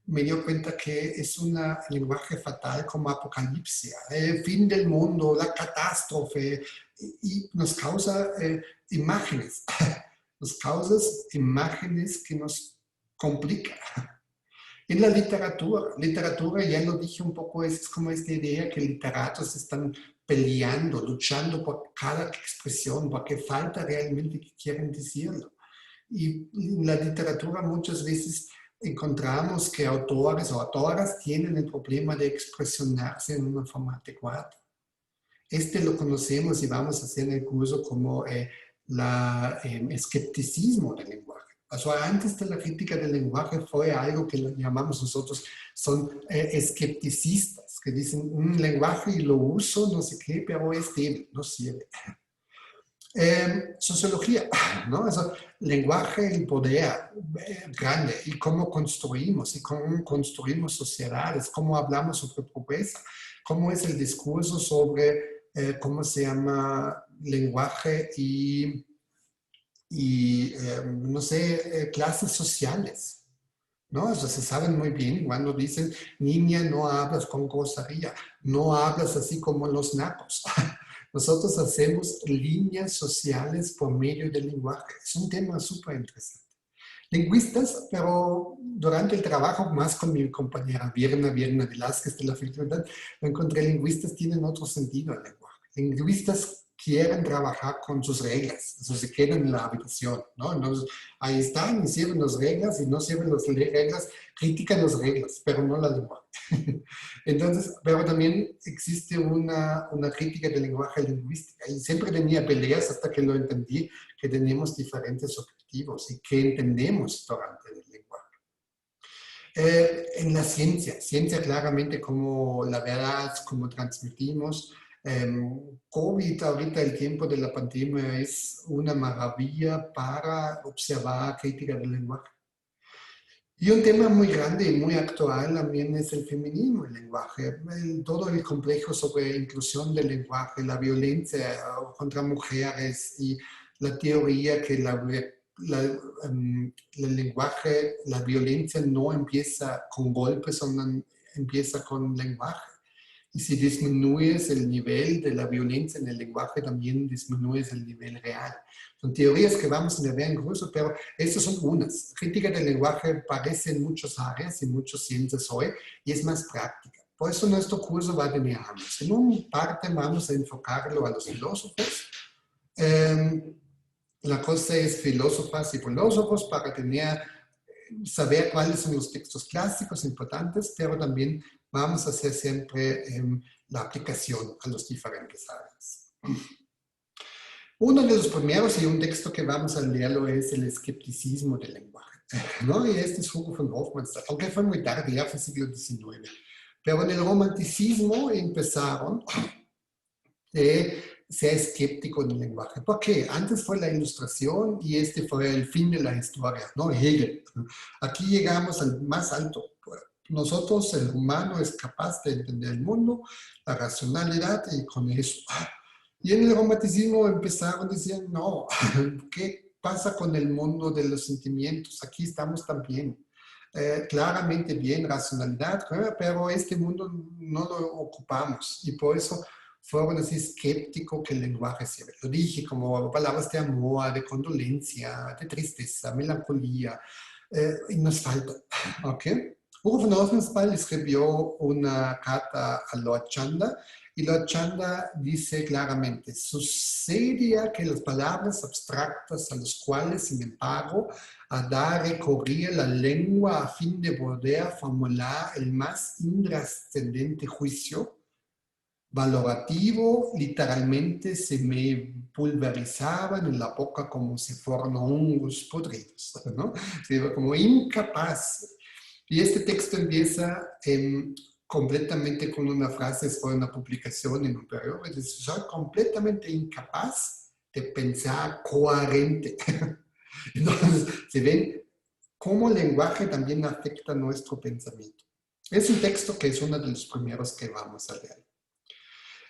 me dio cuenta que es un lenguaje fatal como apocalipsis, fin del mundo, la catástrofe, y nos causa imágenes, nos causa imágenes que nos complican. En la literatura, ya lo dije un poco, es como esta idea que literatos están peleando, luchando por cada expresión, porque falta realmente que quieren decirlo. Y en la literatura muchas veces encontramos que autores o autoras tienen el problema de expresionarse en una forma adecuada. Lo conocemos y vamos a hacer en el curso como el escepticismo del lenguaje. Also, antes de la crítica del lenguaje fue algo que llamamos nosotros, son escepticistas, que dicen un lenguaje y lo uso, no sé qué, pero es débil, no sirve. Sociología, ¿no? Eso, lenguaje y poder grande, y cómo construimos sociedades, cómo hablamos sobre pobreza, cómo es el discurso sobre, ¿cómo se llama? Lenguaje y no sé, clases sociales, ¿no? Eso se saben muy bien cuando dicen: niña, no hablas con grosería, no hablas así como los nacos. Nosotros hacemos líneas sociales por medio del lenguaje. Es un tema súper interesante. Lingüistas, pero durante el trabajo más con mi compañera Virna Velázquez de la facultad, encontré lingüistas tienen otro sentido al lenguaje. Lingüistas quieren trabajar con sus reglas, eso se quedan en la habitación, ¿no? Entonces, ahí están y sirven las reglas, y no sirven las reglas, critican las reglas, pero no la lenguaje. Entonces, pero también existe una crítica del lenguaje lingüística, y siempre tenía peleas hasta que lo entendí, que tenemos diferentes objetivos y que entendemos durante el lenguaje. En la ciencia claramente como la verdad, como transmitimos. COVID, ahorita el tiempo de la pandemia es una maravilla para observar crítica del lenguaje. Y un tema muy grande y muy actual también es el feminismo, el lenguaje. Todo el complejo sobre inclusión del lenguaje, la violencia contra mujeres y la teoría que el lenguaje, la violencia no empieza con golpes, sino empieza con lenguaje. Y si disminuyes el nivel de la violencia en el lenguaje, también disminuyes el nivel real. Son teorías que vamos a ver en curso, pero estas son unas. Crítica del lenguaje aparece en muchas áreas, en muchas ciencias hoy, y es más práctica. Por eso nuestro curso va a tener ambos. En una parte vamos a enfocarlo a los filósofos. La cosa es filósofas y filósofos para tener saber cuáles son los textos clásicos importantes, pero también vamos a hacer siempre la aplicación a los diferentes áreas. Uno de los primeros y un texto que vamos a leerlo es el escepticismo del lenguaje, ¿no? Y este es Hugo von Hofmannsthal, aunque fue muy tarde, ya fue siglo XIX. Pero en el romanticismo empezaron sea escéptico del lenguaje. ¿Por qué? Antes fue la Ilustración y este fue el fin de la historia, ¿no? Hegel. Aquí llegamos al más alto. Nosotros, el humano, es capaz de entender el mundo, la racionalidad y con eso. Y en el romanticismo empezaron diciendo, no, ¿qué pasa con el mundo de los sentimientos? Aquí estamos también. Claramente bien, racionalidad, pero este mundo no lo ocupamos y por eso fueron así escépticos que el lenguaje sirve. Lo dije como palabras de amor, de condolencia, de tristeza, melancolía, y nos falta, ¿ok? Hugo von Hofmannsthal escribió una carta a Lord Chanda y Lord Chanda dice claramente, sucedía que las palabras abstractas a las cuales, sin embargo, Adá recorría la lengua a fin de poder formular el más intrascendente juicio, valorativo, literalmente se me pulverizaban en la boca como si fueran hongos podridos, ¿no? Como incapaz. Y este texto empieza completamente con una frase, fue una publicación en un periódico, dice, soy completamente incapaz de pensar coherente. Entonces, se ven cómo el lenguaje también afecta nuestro pensamiento. Es un texto que es uno de los primeros que vamos a leer.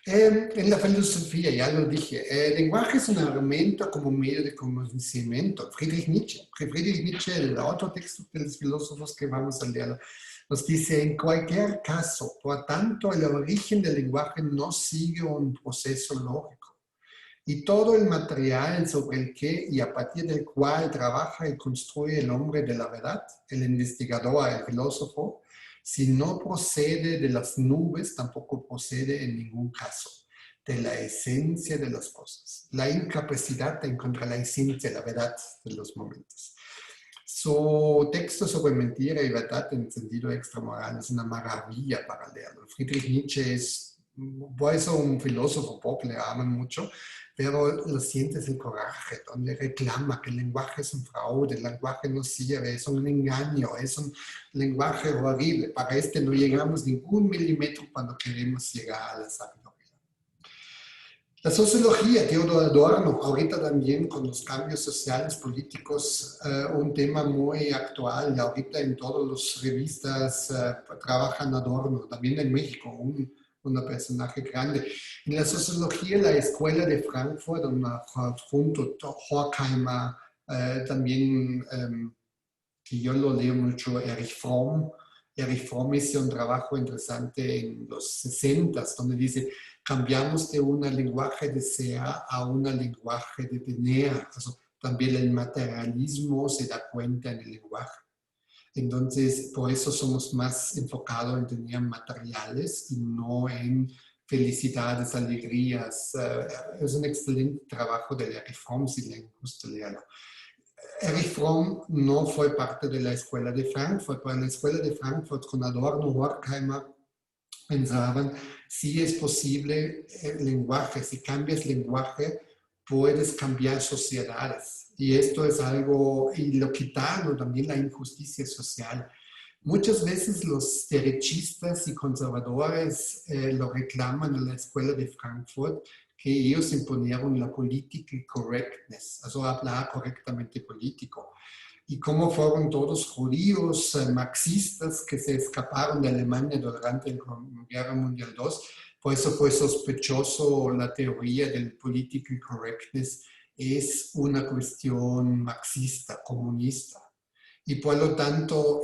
En la filosofía, ya lo dije, el lenguaje es un argumento como medio de conocimiento. Friedrich Nietzsche, el otro texto de los filósofos que vamos a leer, nos dice, en cualquier caso, por tanto, el origen del lenguaje no sigue un proceso lógico. Y todo el material sobre el que y a partir del cual trabaja y construye el hombre de la verdad, el investigador, el filósofo, si no procede de las nubes, tampoco procede en ningún caso de la esencia de las cosas. La incapacidad de encontrar la esencia, la verdad de los momentos. Su texto sobre mentira y verdad en sentido extramoral es una maravilla para leerlo. Friedrich Nietzsche es, por eso un filósofo pop le aman mucho, pero lo sientes el coraje, donde reclama que el lenguaje es un fraude, el lenguaje no sirve, es un engaño, es un lenguaje horrible. Para este no llegamos ningún milímetro cuando queremos llegar a la sabiduría. La sociología, Theodor Adorno, ahorita también con los cambios sociales, políticos, un tema muy actual. Ahorita en todas las revistas trabajan Adorno, también en México, un personaje grande. En la sociología, la escuela de Frankfurt, junto a Horkheimer, también, que yo lo leo mucho, Erich Fromm. Erich Fromm hizo un trabajo interesante en los 60, donde dice, cambiamos de un lenguaje de ser a un lenguaje de tener. También el materialismo se da cuenta en el lenguaje. Entonces, por eso somos más enfocados en tener materiales y no en felicidades, alegrías. Es un excelente trabajo de Erich Fromm, si le gusta leerlo. Erich Fromm no fue parte de la escuela de Frankfurt, pero en la escuela de Frankfurt con Adorno, Horkheimer, pensaban si es posible el lenguaje, si cambias lenguaje, puedes cambiar sociedades. Y esto es algo, y lo quitaron también la injusticia social. Muchas veces los derechistas y conservadores lo reclaman en la escuela de Frankfurt, que ellos imponieron la political correctness, hablar correctamente político. Y cómo fueron todos judíos, marxistas, que se escaparon de Alemania durante la Guerra Mundial II. Por eso fue sospechoso la teoría del political correctness. Es una cuestión marxista, comunista. Y por lo tanto,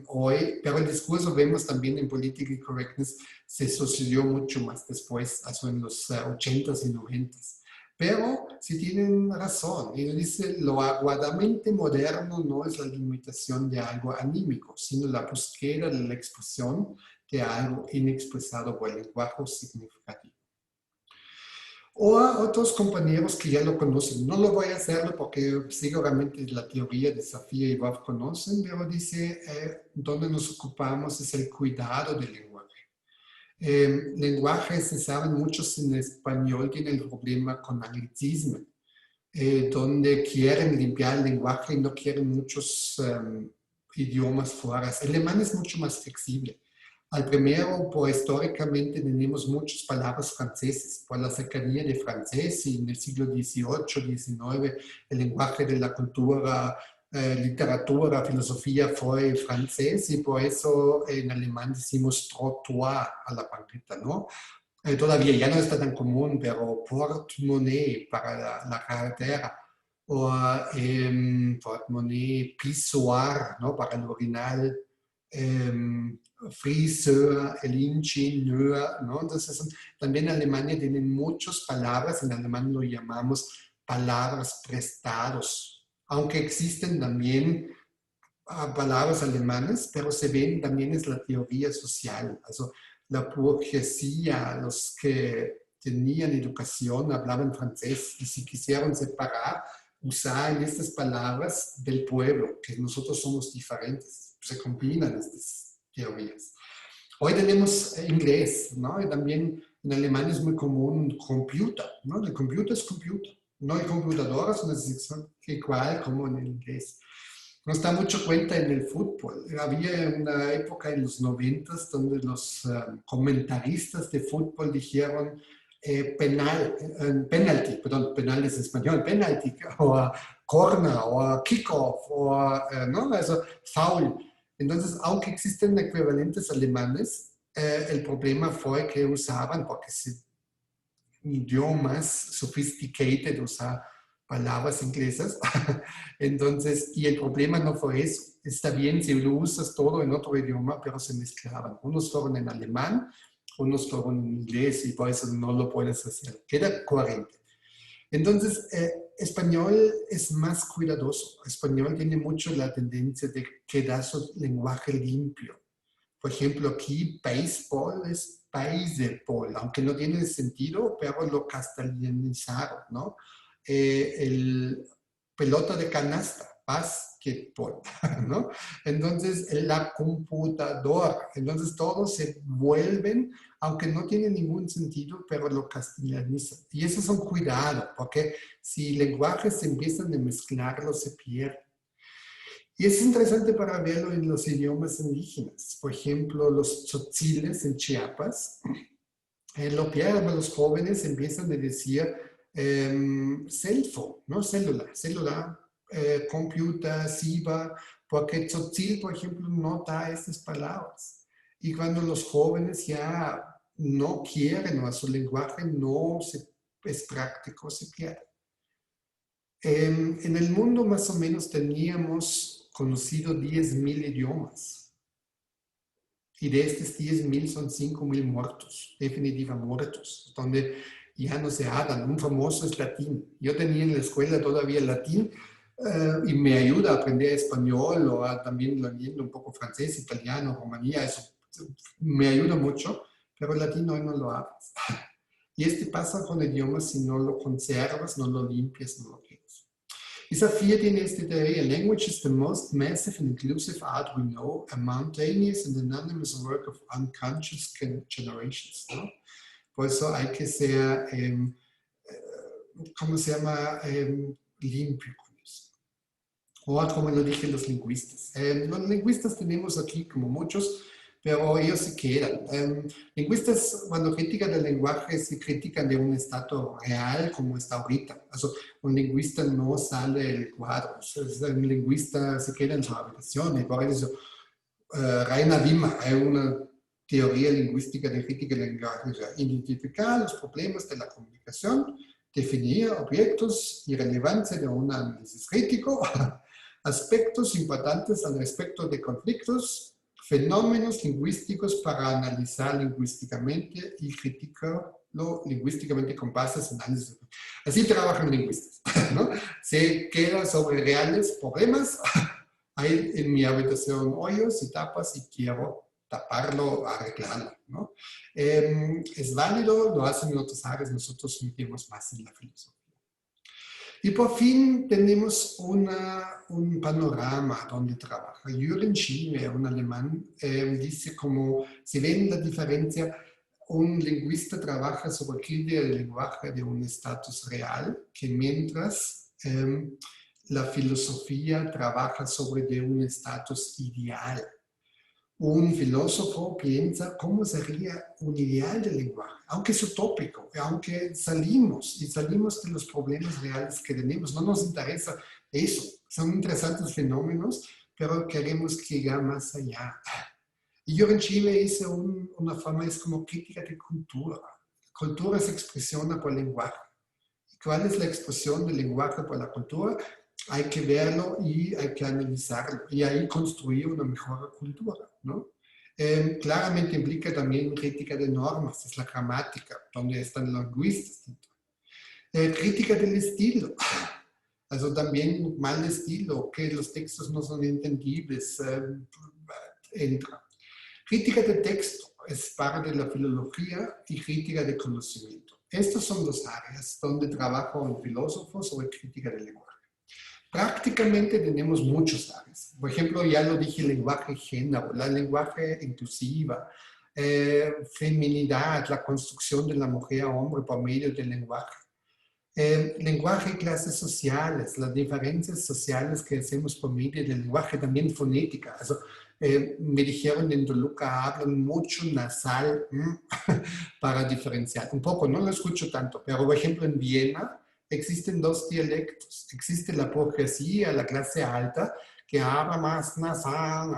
hoy, pero el discurso vemos también en Political Correctness, se sucedió mucho más después, en los 80s y 90s. Pero sí tienen razón, y dice, lo aguadamente moderno no es la limitación de algo anímico, sino la búsqueda de la expresión de algo inexpresado por el lenguaje significativo. O a otros compañeros que ya lo conocen. No lo voy a hacerlo porque seguramente la teoría de Safia y Bob conocen, pero dice, donde nos ocupamos es el cuidado del lenguaje. Lenguaje, se saben muchos en español, tienen el problema con anglicismo, donde quieren limpiar el lenguaje y no quieren muchos idiomas fuera. El alemán es mucho más flexible. Al primero, pues históricamente tenemos muchas palabras francesas, por la cercanía de francés y en el siglo XVIII, XIX, el lenguaje de la cultura, literatura, filosofía fue francés y por eso en alemán decimos trottoir a la banqueta, ¿no? Todavía ya no está tan común, pero portemonnaie para la carretera o portemonnaie, pissoir, ¿no? Para el orinal, friseur, el ingenieur, ¿no? Entonces, también en Alemania tienen muchas palabras, en alemán lo llamamos palabras prestados, aunque existen también palabras alemanas, pero se ven también es la teoría social, also la burguesía, los que tenían educación, hablaban francés y si quisieron separar, usaban estas palabras del pueblo, que nosotros somos diferentes, se combinan estas teorías. Hoy tenemos inglés, ¿no? Y también en alemán es muy común computer, ¿no? El computer es computer, no hay computadoras, sino es igual como en el inglés. Nos da mucho cuenta en el fútbol. Había una época en los 90 donde los comentaristas de fútbol dijeron penalty, perdón, penal es español, penalty, o corner, o kickoff, o ¿no? Also, foul. Entonces, aunque existen equivalentes alemanes, el problema fue que usaban, porque es un idioma más sophisticated, usar palabras inglesas. Entonces, y el problema no fue eso. Está bien si lo usas todo en otro idioma, pero se mezclaban. Unos fueron en alemán, unos fueron en inglés y por eso no lo puedes hacer. Queda coherente. Entonces, español es más cuidadoso. Español tiene mucho la tendencia de quedar su lenguaje limpio. Por ejemplo, aquí baseball es baseball, aunque no tiene sentido, pero lo castellanizaron, ¿no? El pelota de canasta, basquetbol, ¿no? Entonces, la computadora, entonces todos se vuelven, aunque no tiene ningún sentido, pero lo castellanizan. Y eso es un cuidado, porque si lenguajes se empiezan a mezclarlos, se pierden. Y es interesante para verlo en los idiomas indígenas. Por ejemplo, los tzotziles en Chiapas, lo pierden los jóvenes, empiezan a decir cell phone, ¿no? Celular, computer, SIBA, porque tzotzil, por ejemplo, no da estas palabras. Y cuando los jóvenes ya no quieren o a su lenguaje no es práctico, se pierde. En el mundo más o menos teníamos conocido 10.000 idiomas. Y de estos 10.000 son 5.000 muertos, definitivamente muertos, donde ya no se hablan. Un famoso es latín. Yo tenía en la escuela todavía latín y me ayuda a aprender español o también lo entiendo un poco francés, italiano, romanía, eso me ayuda mucho, pero el latín hoy no lo hablas. Y pasa con idiomas si no lo conservas, no lo limpias, no lo quieres. Y Safia tiene esta teoría: language is the most massive and inclusive art we know, a mountainous and anonymous work of unconscious generations, ¿no? Por eso hay que ser, ¿cómo se llama? Limpio con eso. O como lo dije los lingüistas. Los lingüistas tenemos aquí como muchos, pero ellos se quedan. Lingüistas, cuando critican el lenguaje, se critican de un estado real como está ahorita. Also, un lingüista no sale del cuadro. Un lingüista se queda en su habitación. Y por eso, Rainer Wimmer, hay una teoría lingüística de crítica del lenguaje: identificar los problemas de la comunicación, definir objetos y relevancia de un análisis crítico, aspectos importantes al respecto de conflictos, fenómenos lingüísticos para analizar lingüísticamente y criticarlo lingüísticamente con bases en análisis. Así trabajan lingüistas, ¿no? Se queda sobre reales problemas. Hay en mi habitación hoyos y tapas y quiero taparlo, arreglarlo, ¿no? Es válido, lo hacen en otras áreas, nosotros metimos más en la filosofía. Y por fin tenemos un panorama donde trabaja. Jürgen Schiele, un alemán, dice como, si ven la diferencia, un lingüista trabaja sobre crítica del lenguaje de un estatus real, que mientras la filosofía trabaja sobre de un estatus ideal. Un filósofo piensa cómo sería un ideal del lenguaje, aunque es utópico, aunque salimos de los problemas reales que tenemos. No nos interesa eso. Son interesantes fenómenos, pero queremos llegar más allá. Y yo en Chile hice una forma, es como crítica de cultura. Cultura se expresiona por lenguaje. ¿Cuál es la expresión del lenguaje por la cultura? Hay que verlo y hay que analizarlo y ahí construir una mejor cultura, ¿no? Claramente implica también crítica de normas, es la gramática, donde están los lingüistas. Crítica del estilo, also también mal estilo, que los textos no son entendibles, entra. Crítica de texto es parte de la filología y crítica de conocimiento. Estas son dos áreas donde trabaja un filósofo sobre crítica del lenguaje. Prácticamente tenemos muchas áreas. Por ejemplo, ya lo dije, lenguaje género, la lenguaje inclusiva, feminidad, la construcción de la mujer a hombre por medio del lenguaje. Lenguaje y clases sociales, las diferencias sociales que hacemos por medio del lenguaje, también fonética. Also, me dijeron en Toluca hablan mucho nasal para diferenciar. Un poco, no lo escucho tanto, pero por ejemplo en Viena existen dos dialectos. Existe la burguesía, la clase alta, que habla más nasal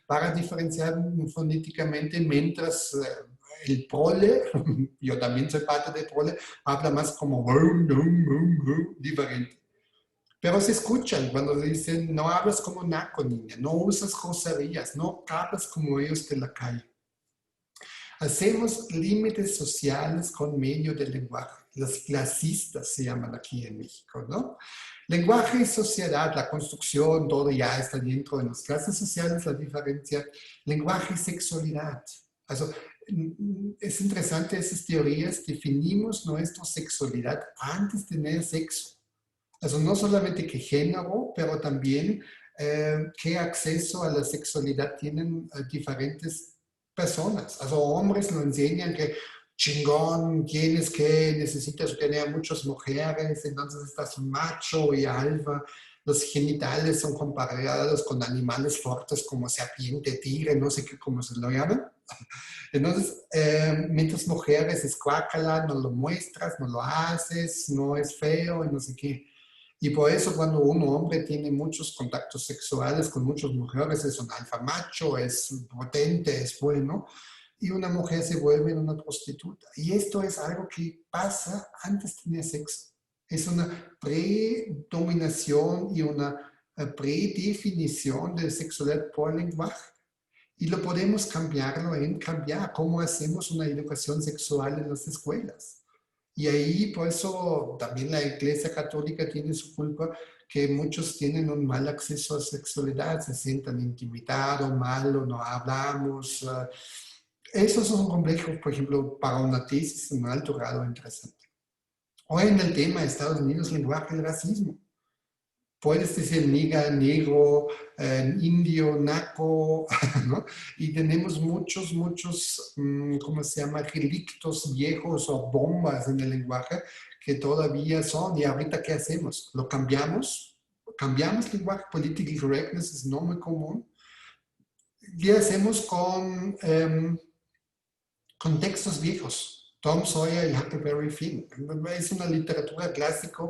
para diferenciar fonéticamente, mientras el prole, yo también soy parte del prole, habla más como diferente. Pero se escuchan cuando dicen, no hablas como naco, niña, no usas groserías, no hablas como ellos de la calle. Hacemos límites sociales con medio del lenguaje. Las clasistas se llaman aquí en México, ¿no? Lenguaje y sociedad, la construcción, todo ya está dentro de las clases sociales, la diferencia. Lenguaje y sexualidad. Also, es interesante esas teorías, definimos nuestra sexualidad antes de tener sexo. Also, no solamente qué género, pero también qué acceso a la sexualidad tienen diferentes personas. Also, hombres nos enseñan que chingón, tienes que, necesitas tener muchas mujeres, entonces estás macho y alfa. Los genitales son comparados con animales fuertes como serpiente, tigre, no sé qué, cómo se lo llaman. Entonces, mientras mujeres es cuácala, no lo muestras, no lo haces, no es feo y no sé qué. Y por eso cuando un hombre tiene muchos contactos sexuales con muchas mujeres, es un alfa macho, es potente, es bueno, y una mujer se vuelve una prostituta. Y esto es algo que pasa antes de tener sexo. Es una predominación y una predefinición de sexualidad por lenguaje. Y lo podemos cambiarlo en cambiar cómo hacemos una educación sexual en las escuelas. Y ahí, por eso, también la Iglesia Católica tiene su culpa, que muchos tienen un mal acceso a sexualidad, se sientan intimidados, malo, no hablamos. Esos son complejos, por ejemplo, para una tesis en un alto grado interesante. O en el tema de Estados Unidos, lenguaje y racismo. Puedes decir niga, negro, indio, naco, ¿no? Y tenemos muchos, ¿cómo se llama? Relictos viejos o bombas en el lenguaje que todavía son. Y ahorita, ¿qué hacemos? ¿Lo cambiamos? ¿Cambiamos lenguaje? Political correctness es no muy común. ¿Qué hacemos con textos viejos? Tom Sawyer y Huckleberry Finn. Es una literatura clásica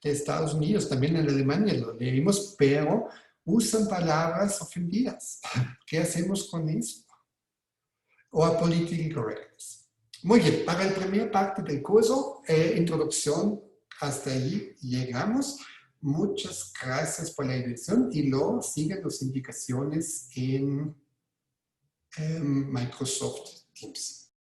de Estados Unidos, también en Alemania lo leímos, pero usan palabras ofendidas. ¿Qué hacemos con eso? O a political correctness. Muy bien, para la primera parte del curso, introducción, hasta ahí llegamos. Muchas gracias por la edición y luego sigan las indicaciones en Microsoft Teams.